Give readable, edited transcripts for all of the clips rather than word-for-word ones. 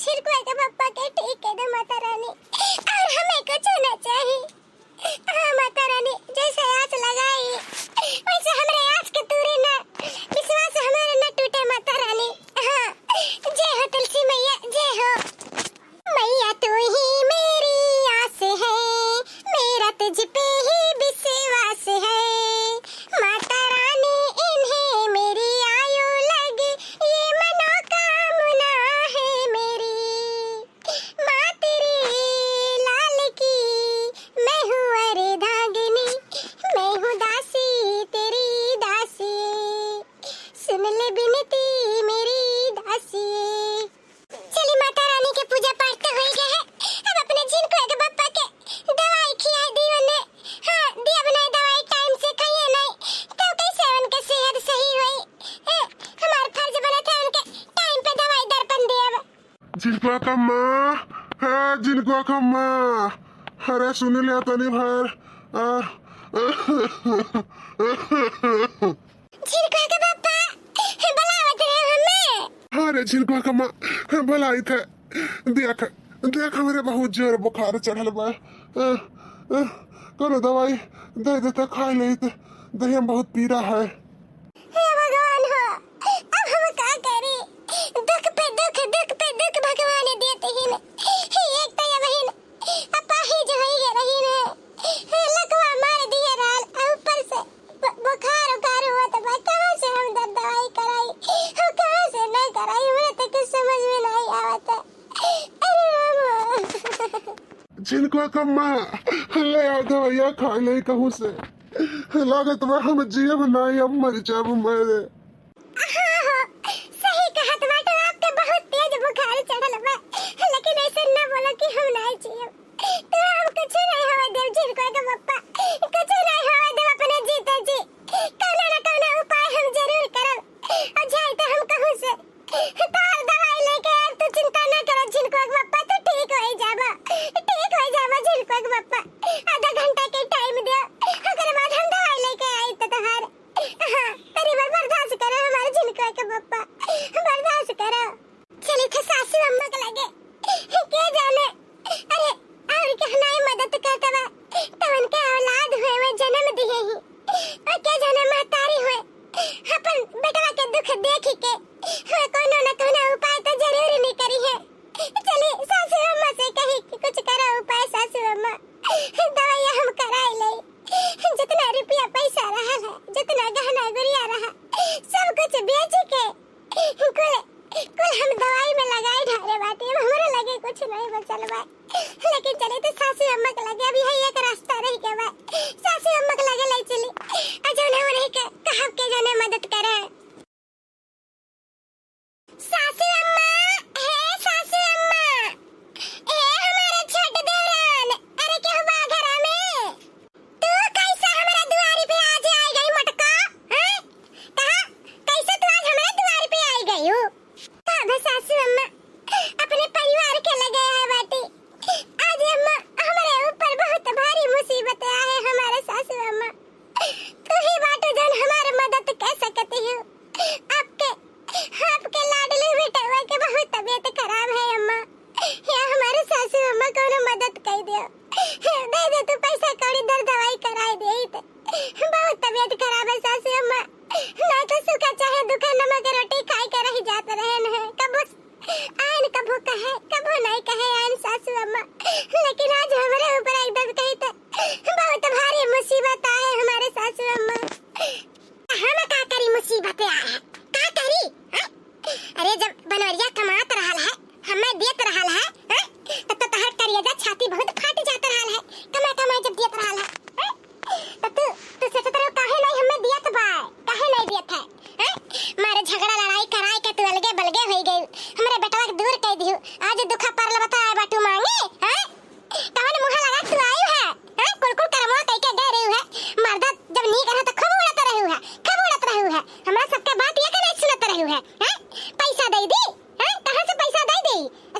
छिड़कुआ के पप्पा के ठीक है दे माता रानी, और हमें कुछ होना चाहिए। हाँ माता रानी, जैसे आस लगाई वैसे हमारे आस के तूरे ना विश्वास हमारे न टूटे माता रानी। हाँ, जय हो तुलसी मैया, जय हो मैया, तू ही मेरी आस है, मेरा तुझ पे ही विश्वास है। माता रानी इन्हें मेरी आयु लगे, ये मनोकामना है मेरी। माँ तेरे लाल की मैं हूँ अर्धांगिनी, मैं हूँ दासी तेरी दासी, सुन ले बिनती मेरी दासी। चली माता रानी के पूजा पाठ तो हो गया है, अब अपने जिनको के बप्पा के दवाई खिलाई दी ने। हाँ, दिया बनाई दवाई टाइम से खाइए नहीं तो कैसे उनके सेहत सही हुई। हमारा फर्ज बना था उनके टाइम पे दवाई दर्पण दिया। जिनको का माँ है, जिनको का माँ, अरे सुन लिया तो नहीं भर। जिनको के बप्पा बुलावत रहे हमें। अरे जिनको का माँ भलाई थे, देख मेरे बहुत जोर बुखार चढ़ल बा। कोनो दवाई दे देते खा ले, दही में बहुत पीड़ा है। हे भगवान हो, अब हम क्या करें? दुख पे दुख, दुख पे दुख भगवान देते ही न। एक तो ये बहन अपा ही जो ही रही ने लकवा मार दिए राल, ऊपर से बुखार उखार हुआ तो भाई कहाँ से हम दवाई कराई, हम कहाँ से नहीं कराई, मुझे तो कुछ समझ में नहीं आवता। अरे जिनको का माँ ले आओ दवाइया खा ले, कहूँ से लागत बा हम जीव नहीं, अब मर जाब मेरे। हाँ, सही कहा टमाटर, आपके बहुत तेज बुखार चढ़ल बा, लेकिन ऐसे न बोलो कि हम नहीं जिए। तो हम कुछ नहीं होवे देव, जिनको के पप्पा कुछ नहीं होवे देव, अपने जीते जी कौनो न कौनो उपाय हम जरूर करब। और जाए तो हम कहूँ से तार दवाई लेके आए, तू चिंता न करो जिनको के पप्पा, तू ठीक हो जाबा, ठीक हो जाबा जिनको के पप्पा। आधा घंटा के टाइम दे, ओकर बाद हम दवाई लेके आई तो तोहार। हाँ, तेरी बर्दाश्त करो हमारे जिनको के पप्पा, बर्दाश्त करो। चली थे सासू अम्मा के लगे, के जाने अरे और कहना ही मदद करता बा तो उनके औलाद हुए वे जन्म दिए ही, और के जाने महतारी हुए अपन बेटवा के दुख देख के हुए कोनो न कोनो उपाय तो जरूर नहीं करी है। चली सासू अम्मा से कही कि कुछ करो उपाय सासू अम्मा, दवाई हम कराई ले, जितना रुपया पैसा रहा है, जितना गहना गुड़िया रहा, सब कुछ बेच के कुल हम दवाई में लगाई ढारे बाटे, हमारे लगे कुछ नहीं बचल बा। लेकिन चले तो सासू अम्मा के लगे अभी है एक रास्ता रह के बा, सासू अम्मा के लगे ले चली, अजने रह के कहब के जने मदद करे। सासू अम्मा, हे सासू अम्मा, ए हमारे छोटे देवरान, अरे क्यों बा घरा में? तू कैसा हमारे दुआरी पे आज आई गई मटका? हैं? कहा कैसे तू आज हमारे दुआरी पे आई गई हो? कहा सासू अम्मा अपने परिवार के लगे है बाटी, आज अम्मा हमारे ऊपर बहुत भारी मुसीबत आए हमारे सासू अम्मा, तू ही बाटू जन हमारी मदद कर सकती हो। आपके लाडली बेटवा के बहुत तबीयत खराब है अम्मा, या हमारे सासू अम्मा को मदद कर दियो, दे दे तू पैसा कौड़ी दर दवाई कराई दे तो बहुत तबीयत खराब है सासू अम्मा, ना तो सूखा चाहे दुखा नमक रोटी खाई के रह जाते रहे न, कबो आन कबो कहे कबो नहीं कहे आन सासू अम्मा, लेकिन आज हमारे ऊपर एकदम कही तो बहुत भारी मुसीबत आए हमारे सासू अम्मा। हम का करी मुसीबत आए है, का करी है? अरे जब बनवरिया कमात रहल है, हमें देत रहल है, तब तो तहर करिएगा छाती बहुत फट जात रहल है, कमा जब देत रहल है, तो तू सोचत रहो काहे नहीं हमें दियत बा, काहे नहीं दियत है? मारे झगड़ा लड़ाई कराई के तू अलगे बलगे होई गई, हमरे बेटवा के दूर कह दियो, आज दुखा परल बता आए बाटू मांगे, हैं? कौन मुंह लगा तू आयु है, हैं? कुलकुल करमवा कह के गए रहू है, मर्दा जब नी कहा तो खूब उड़त रहू है, खूब उड़त रहू है, हमरा सबके बात ये के नहीं सुनत रहू है, हैं? पैसा दे दी, हैं? कहां से पैसा दे दी?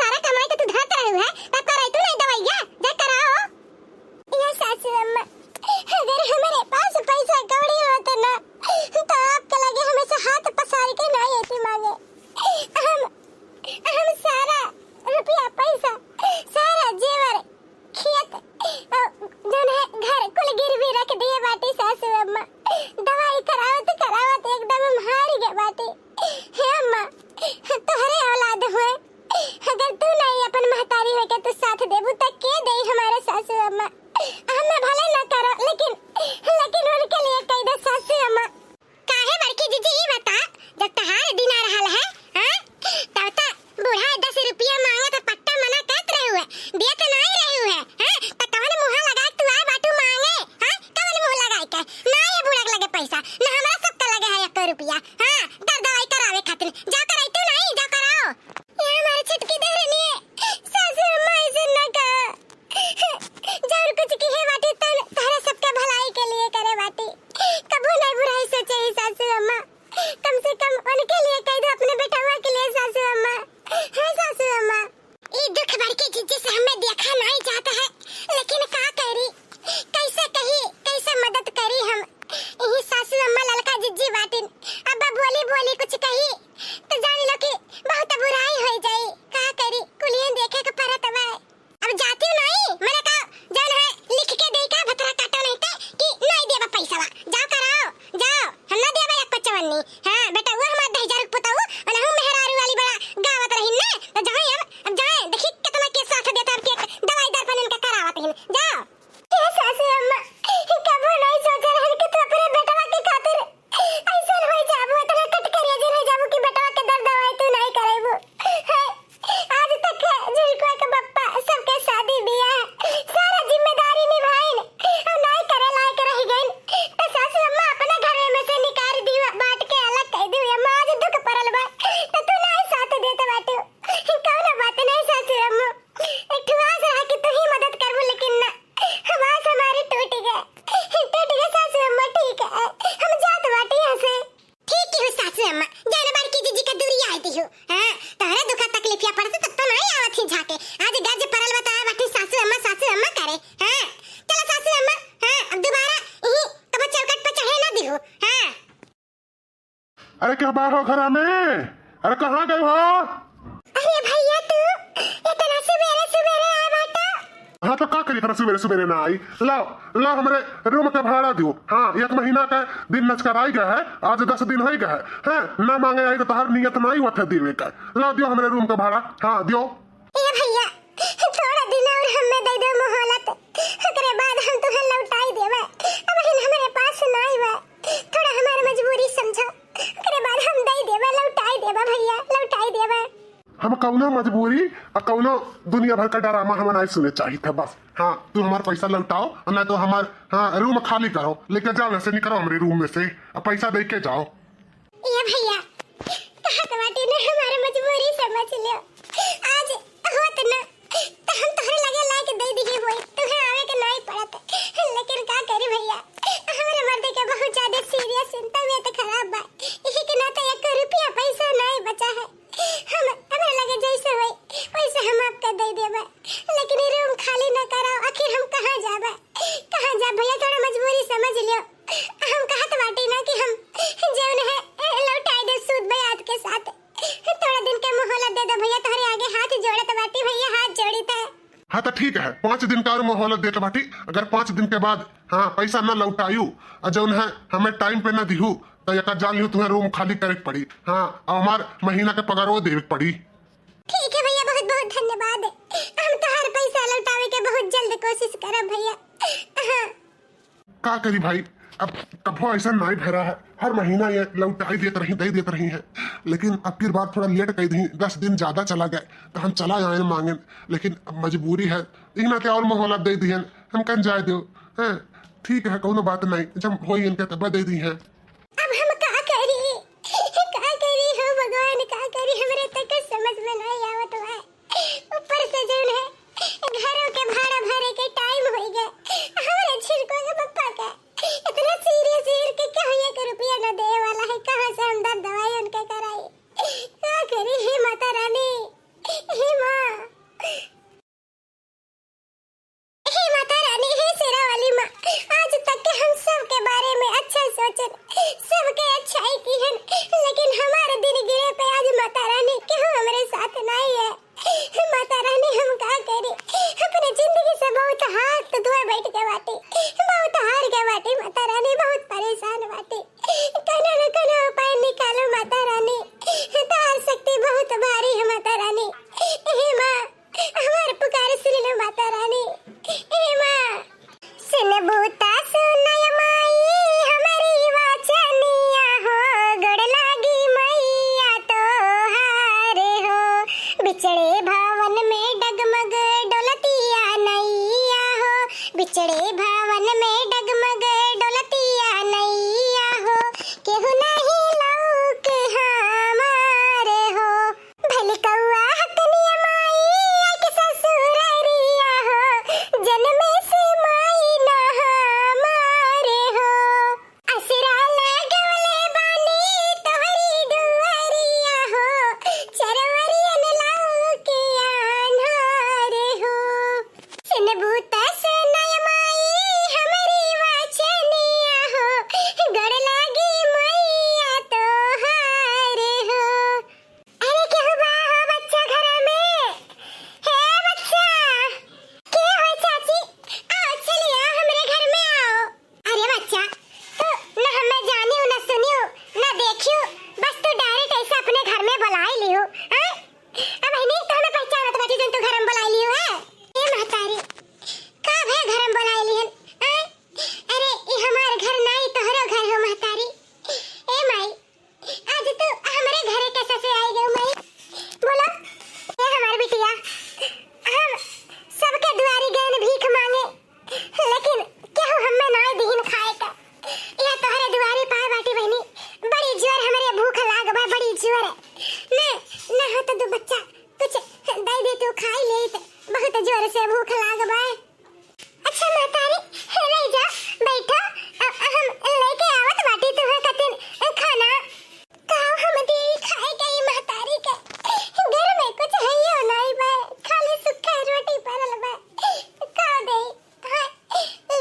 सारा कमाई तो तू धरत रहू है, तब कराई तू नहीं दवाइया, जा कराओ। ये सासू अम्मा, अगर हमारे पास पैसा कौड़ी होता ना तो आपके लगे हमेशा हाथ पसार के नहीं आती मांगे, हम सारा महतारी है के तू साथ देबू त के देई हमारे सासू अम्मा। हमें भले न करो लेकिन उनके लिए कह दे सासू अम्मा। काहे बड़की जीजी ई बता, जब तहार दिन आ रहल है हां तब तक बूढ़ा 10 रुपया मांगे तो पट्टा मना करत रहे हुए, दिया तो नहीं रहे हुए हैं त कवन मुंह लगा के तू आए बाटू मांगे हां, कवन मुंह लगा के ना ये बूढ़ा के लगे पैसा ना हमरा सब के लगे है 1 रुपया हां, दवाई करावे खातिर जा कराई तू नहीं जा कराओ। ये हमारे छटकी देहरनी है सासू अम्मा ऐसे न कहो, जरूर कुछ की है बाटी तो तारे सबके भलाई के लिए करे बाटी, कबो नहीं बुराई सोचे सासू अम्मा। कम से कम उनके लिए कह दो अपने बेटवा के लिए सासू अम्मा है सासू अम्मा। ये दुख भर के जिज्जे से हमें देखा नहीं जाता है लेकिन का करी, कैसे कही कैसे मदद करी हम। यही सासू अम्मा ललका जिज्जी बाटिन अब बोली कुछ कही तो जान लो कि बहुत बुराई हो जाई, का करी कुलियन देखे के परत बा। अब जाती हूं नहीं मैंने कहा जान है लिख के दे का भतरा काटो नहीं ते कि नहीं देबा पैसा जाओ कराओ जाओ, हम ना देबा 155 हां बेटा वो हमार 10,000 पुताऊ और हम मेहरारू वाली बड़ा गावत रही ना तो जाओ अब जाए देखी कितना के साथ देता अब के दवाई दर पन इनका करावत है जाओ। ये सासू अम्मा कबो नहीं सोच रहल कि तू अपने बेटवा के खातिर ऐसा हो जाबो, इतना कट करिया जे हो जाबो कि बेटवा के दर्द दवाई तू नहीं करेबो। आज तक झिलको के बप्पा सबके शादी बियाह सारा जिम्मेदारी निभाइन और नहीं करे लायक रह गइन तो सासू अम्मा अपने घर में से निकाल दी बांट के अलग कह दी अम्मा। आज दुख पड़ल बा तो तू नहीं साथ देत बाटू कौन बात नहीं सासू अम्मा, एक ठुआस रहा कि तू ही मदद करबो लेकिन ना आवाज हमारी टूट गए सासू अम्मा। ठीक है हम जात बाटी यहां से। ठीक है सासू अम्मा जाने बार की जीजी का दूरी आती हो हां तहरा दुख तकलीफ या पड़त तब तो नहीं आवत ही झाके, आज गज परल बताया बाटी सासू अम्मा करे हां। चलो सासू अम्मा हां अब दोबारा यही कब चौकट पे चढ़े ना दिहो हां। अरे क्या बात हो घर में, अरे कहाँ गए हो? अरे भैया तू इतना सवेरे आया बाटा। हाँ तो का करी सवेरे ना आई, लाओ हमारे रूम का भाड़ा दियो। हाँ 1 महीना का दिन नचकर आई गया है, आज 10 दिन हो गया है ना मांगे आई तो तहर नियत नहीं हुआ था देवे का, ला दियो हमारे रूम का भाड़ा हाँ दियो। ये भैया थोड़ा दिन और हमें दे दो मोहलत, ओकरे बाद हम तुम्हें लौटाई देबे। अब हमारे पास नहीं बा, थोड़ा हमारी मजबूरी समझो, ओकरे बाद हम दे देबे लौटाई देबे भैया लौटाई देबे। हम कौनो मजबूरी और कौनो दुनिया भर का डरामा हमें नहीं सुने चाहिए था बस। हाँ तू हमारा पैसा लौटाओ और नहीं तो हमार रूम खाली करो, लेके जाओ वैसे नहीं करो हमारे रूम में से और पैसा दे के जाओ। ये भैया कहत बाटी ने हमारी मजबूरी समझ लियो, आज होत ना तो हम तोहरे लगे लायक दे दिए होई, तुम्हें आवे के नहीं पड़त लेकिन का करी भैया हमारे मर्द के बहुत ज्यादा सीरियस तबीयत खराब बा, यही के ना तो 1 रुपया पैसा नहीं बचा है। हम हमारे लगे जैसे होई पैसा हम आपका दे देबे लेकिन रूम खाली न कराओ, आखिर हम कहां जा भैया थोड़ा मजबूरी समझ लियो। हम कहत बाटी ना कि हम जौन है लौटाई दे सूद ब्याज के साथ, थोड़ा दिन के मोहलत दे दो भैया, तुम्हारे आगे हाथ जोड़त बाटी भैया हाथ जोड़ी ता। हाँ तो ठीक है 5 दिन का और मोहलत देते बाटी, अगर 5 दिन के बाद हाँ पैसा न लौटायू और जौन है हमें टाइम पे न दिहू तो एक जान लियो तुम्हें रूम खाली करे पड़ी हाँ और हमार महीना के पगार वो देवे पड़ी। ठीक है भैया बहुत बहुत धन्यवाद, हम तो हर पैसा लौटावे के बहुत जल्द कोशिश करब भैया। हाँ का करी भाई अब कभो ऐसा नहीं भरा है, हर महीना ये लौटाई देते रही है लेकिन अब की बार थोड़ा लेट कर दी, 10 दिन ज्यादा चला गया तो हम चला आए मांगे, लेकिन अब मजबूरी है इना के और मोहलत दे दी है हम कन जाए दो है। ठीक है कोनो बात नहीं, जब होई इनके तब दे दी है। अब हम का करी हो भगवान का करी, हमरे तक समझ में नहीं आवत है। ऊपर से जौन है घरों के भाड़ा भरे के टाइम हो गया, हमारे छिड़को के पप्पा का इतना सीरियस के कहीं 1 रुपया न दे वाला है, कहां से हम दवाई उनके कराई, क्या करी हे माता रानी हे मां हे माता रानी हे शेरा वाली मां, आज तक के हम सब के बारे में अच्छा सोचन सबके अच्छाई की है, लेकिन हमारे दिन गिरे पे आज माता रानी क्यों हमारे साथ नहीं बिछड़े भवन में डगमग डोलतिया नैया हो, बिछड़े भवन में डगमग डोलतिया नैया हो, केहू नहीं लौक हमारे हो, भले कौआ हकनिया माई आके ससुररिया हो, जन्मे से माई ना हमारे हो, असरा लगवले बानी तोहरी दुआरिया हो, चरवरियन लौके आन्हारे हो, सिनबूता सुनय माई हमरी वाचनिया हो, गड़ लागी मैया तोहारे हो। अरे केहू बा हो बच्चा घर में, हे बच्चा, के होय चाची? आओ चलिए हमरे घर में आओ। अरे बच्चा, तू न हमें जानियो न सुनियो न देखियो, बस तू डायरेक्ट ऐसे अपने घर में बुलाई लियो, हैं? अब नहीं तो हमें पहचानत बाटी जन तू घर में बुलाई लियो है। ए महतारी, का भे घर में बुलाई लिहन, हैं? अरे ई हमार घर नहीं तोहरो घर हो महतारी। ए माई, आज तू हमरे घरे कैसे से आई गई माई? बोलो, ए हमार बिटिया, हम सबके दुआरी गए भीख मांगे, लेकिन केहू हमें नहीं दीन खाए का। यह तोहरे दुआरी पाए बाटी बहनी, बड़ी जोर हमरे भूख लाग बा, बड़ी जोर है। न हो तो दू बच्चा कुछ दे दे तू खाई ले, तो बहुत जोर से भूख लाग बा। अच्छा महतारी, रह जा, बैठो, हम लेके आवत बाटी तुम्हें कतिन खाना। काऊ हम दे खाए गई महतारी के, घर में कुछ है यो नहीं बा, खाली सूखा रोटी परल बा, काऊ दे। हाँ,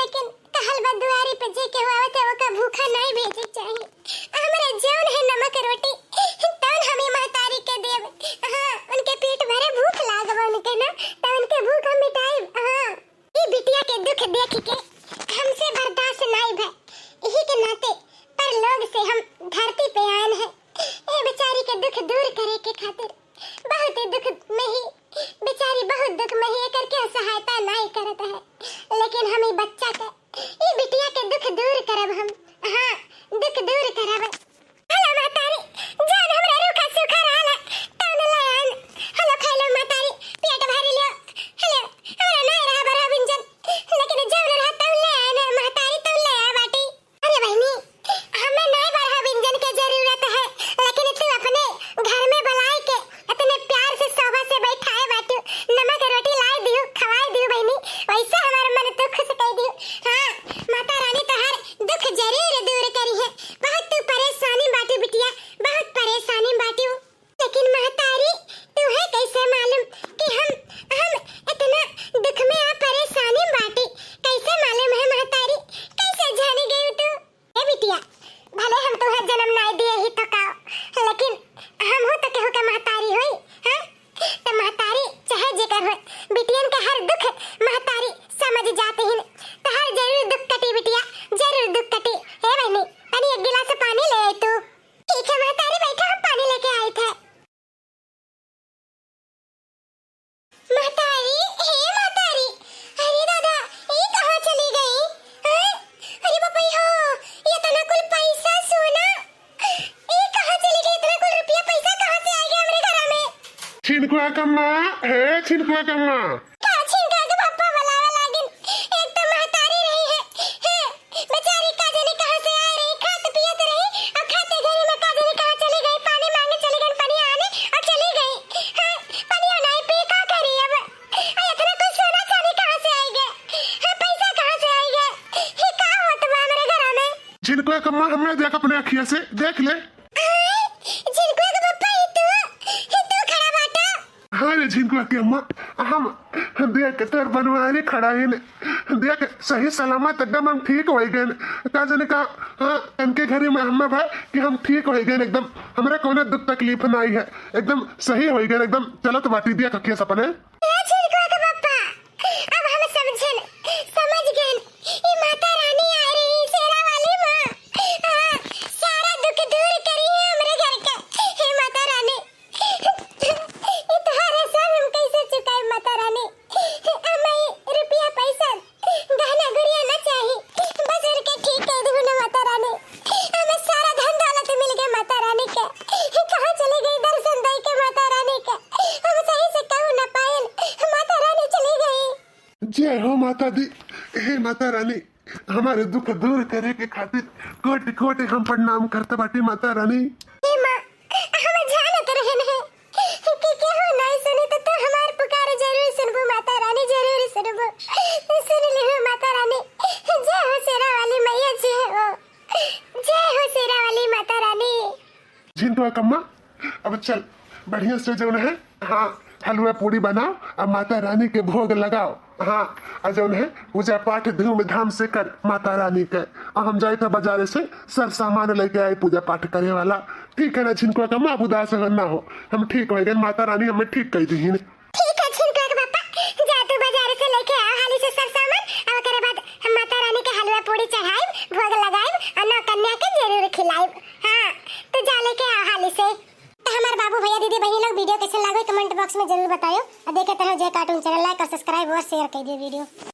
लेकिन कहल बा दुआरी पे जे के आवत है ओका भूखा नहीं भेजे चाहिए। हमरे जौन है नमक रोटी तौन हमें महतारी के देव। हाँ, उनके पेट भरे भूख लागबा उनके ना, तो उनके भूख हम मिटाई। हाँ, ई बिटिया के दुख देख के हमसे बर्दाश्त नहीं भय, यही के नाते पर लोग से हम धरती पे आए हैं। ए बेचारी के दुख दूर करे के खातिर बहुत ही दुख में ही बेचारी बहुत दुख में ही करके सहायता नहीं करत है, लेकिन हम ई बच्चा के ई बिटिया के दुख दूर करब हम। हाँ, दुख दूर करब। हेलो महतारी, जान हमरा रूखा सूखा रहला तौन लायन। हेलो खैलो महतारी, पेट भरी लियो। हेलो, हमरा नहीं रहा बरा व्यंजन, लेकिन जब रहा तौन ले आए महतारी, तौन ले आ बाटी। अरे बहनी, हमें नहीं बरा व्यंजन की जरूरत है, लेकिन तू अपने घर में बुलाए के इतने प्यार से सोफा से बैठाए बाटी, नमक रोटी लाई दियो, खवाई दियो बहनी, वैसे हमारा मन तो खुश कर दियो। हाँ, माता रानी तोहर दुख जरूर दूर करी है। बहुत तू परेशानी बाटी बिटिया, बहुत परेशानी बाटी हूँ, लेकिन महतारी तुम्हें कैसे मालूम कि हम इतना दुख में आ परेशानी बाटी? कैसे मालूम है महतारी? कैसे जानी गई तू? ए बिटिया, भले हम तुम्हें जन्म नहीं दिए ही तो का, लेकिन हम हो तो केहू के महतारी होई। हाँ, तो महतारी चाहे जेकर हो, बिटियन का हर दुख महतारी समझ जाते हैं। तो हर जरूर दुख कटी बिटिया, जरूर दुख कटी। हे बहनी, पानी एक गिलास पानी ले आई तू। ठीक है महतारी, बैठो, हम पानी लेके आए थे। महतारी, हे महतारी, अरे दादा, ये कहाँ चली गई? हाँ? अरे बापा हो, ये तना कुल पैसा सोना, ये कहाँ चली गई? इतना कुल रुपया पैसा कहाँ से आ गया हमारे घर में? छिनकुआ कम्मा, हे छिनकुआ कम्मा। का छिनका के पापा बुलावा लागिन, एक तो महतारी रही है, बेचारी का जाने कहाँ से आ रही, खात पियत रही, और खाते घड़ी में का जाने कहाँ चली गई, पानी मांगे चली गई, पानी आने और चली गई। हाँ, पानी नहीं पी का करी अब? इतना कुछ सोना चांदी कहाँ से आ गया? हाँ, पैसा कहाँ से आ गया? ये का होत बा हमारे घर में? छिनकुआ कम्मा, हमें देख अपने अखिया से, देख ले। जिनको के पापा तू खड़ा बाटा। हाँ रे झिनकुआ के अम्मा, हम देख के तोर बनवारी खड़ा है ने, देख सही सलामत एकदम हम ठीक हो गए। का जाने का, हाँ, इनके घरे में हम भाई कि हम ठीक हो गए एकदम, हमरा कोनो दुख तकलीफ नहीं है, एकदम सही हो गए एकदम। चलो तो बाटी दिया कखिया सपने। जिनको के पापा, अब हम समझन, समझ गए, ये माता रानी आ रही, शेरा वाली माँ। हाँ, सारा दुख दूर करी है हमारे घर का। हे माता रानी, ये तुम्हारे सब हम कैसे चुकाए माता रानी? हमें रुपया पैसा गहना गुड़िया न चाहिए, बस उनके ठीक कर दो ना माता रानी। हमें सारा धन दौलत मिल गया माता रानी के। कहाँ चले गई दर्शन दे के माता रानी के? हम सही जय हो माता दी। हे माता रानी, हमारे दुख दूर करे के खातिर कोटि कोटि हम प्रणाम करते बाटी माता रानी। हे माँ, हम जानत रहन है कि केहू नहीं सुनी तो हमार पुकार जरूर सुनबो माता रानी, जरूर सुनबो। सुन ली हो माता रानी। जय हो शेरा वाली मैया, जय हो, जय हो शेरा वाली माता रानी। झिंटुआ कम्मा, अब चल बढ़िया से जौन है, हाँ हलवा पूरी बनाओ और माता रानी के भोग लगाओ। हाँ और जौन है पूजा पाठ धूम धाम से कर माता रानी के। और हम जाए थे बाजारे से सब सामान लेके आए पूजा पाठ करे वाला। ठीक है ना झिंटुआ कम्मा, अब उदास ना हो, हम ठीक हो गए। माता रानी हमें ठीक कही दी। ठीक है छिनका के पापा, जा तू बाजार से लेके आ हाली से सब सामान। और ओकरे बाद हम माता रानी के हलवा पूरी चढ़ाइब, भोग लगाइब और नौ कन्या के जरूर खिलाइब। हाँ तो जा लेके आ हाली से। तो हमारे बाबू भैया दीदी बहन लोग वीडियो कैसे लगे कमेंट बॉक्स में जरूर बताओ। और देखे तरह जय कार्टून चैनल लाइक और सब्सक्राइब और शेयर कर दियो वीडियो।